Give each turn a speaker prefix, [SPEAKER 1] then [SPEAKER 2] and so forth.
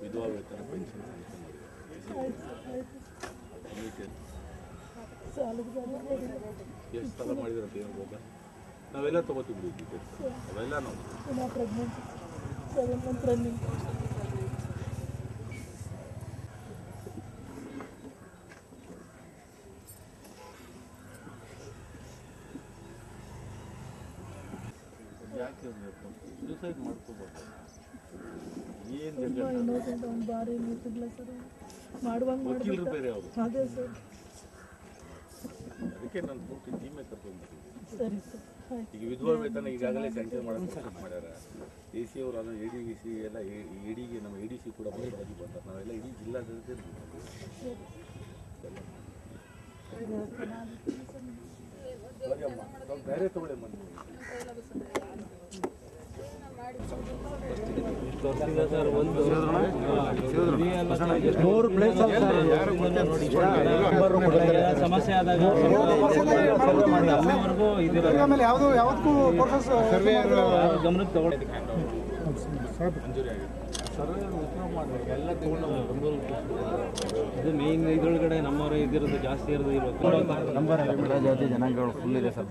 [SPEAKER 1] ವಿಧವಾ ವೇತನ ಪೆನ್ಷನ್ ಎಷ್ಟು ಸಲ ಮಾಡಿದ್ರಂತ ಏನು ಗೊತ್ತಾ? ನಾವೆಲ್ಲ ತೊಗೋತೀವಿ ಅವೆಲ್ಲ ನಾವು ಯಾಕೆ ಸೂಸೈಡ್ ಮಾಡ್ಕೋಬಾರ್ದು. ಏನು
[SPEAKER 2] ಬಾರಿ ಮಾಡುವಂಗೆ
[SPEAKER 1] ವಕೀಲರು ಬೇರೆ ಅವರು.
[SPEAKER 2] ಅದೇ ಸರ್,
[SPEAKER 1] ಅದಕ್ಕೆ ನಾನು ಪೂರ್ತಿ ಟೀಮೇ ಕರ್ಕೊಂಡ್ಬರ್ತೀನಿ.
[SPEAKER 2] ಸರಿ ಸರ್.
[SPEAKER 1] ಈಗ ವಿಧವಾ ವೇತನ ಈಗಾಗಲೇ ಸ್ಯಾಂಕ್ಷನ್ ಮಾಡೋಕ್ಕೆ ಮಾಡ್ಯಾರ. ಎ ಸಿ ಅವರು ಎಲ್ಲ ADVC ಎಲ್ಲ EDಗೆ ನಮ್ಮ ADC ಕೂಡ ಬರೋದಾಗಿ ಬಂತಾರೆ. ನಾವೆಲ್ಲ ಇಡೀ ಜಿಲ್ಲಾಡಳಿತ ಬೇರೆ ತಗೊಳ್ಳಿ ಮನೆ
[SPEAKER 3] ಸರ್ ಒಂದು
[SPEAKER 4] 3 ಪ್ಲೇಸ್
[SPEAKER 3] ಸಮಸ್ಯೆ ಆದಾಗ ಅಲ್ಲಿವರೆಗೂ
[SPEAKER 4] ಆಮೇಲೆ ಯಾವುದಕ್ಕೂ
[SPEAKER 3] ಗಮನಕ್ಕೆ ತಗೊಂಡು
[SPEAKER 1] ಮಂಜೂರಿ ಆಗಿದೆ.
[SPEAKER 3] ಎಲ್ಲ ಇದು ಮೇನ್ ಇದ್ರೊಳಗಡೆ ನಮ್ಮವರೇ ಇದಿರೋದು ಜಾಸ್ತಿ ಇರೋದು ಇವತ್ತು
[SPEAKER 4] ನಂಬರ್ ಜಾತಿ ಜನಾಂಗಗಳು ಫುಲ್ ಇದೆ ಸರ್.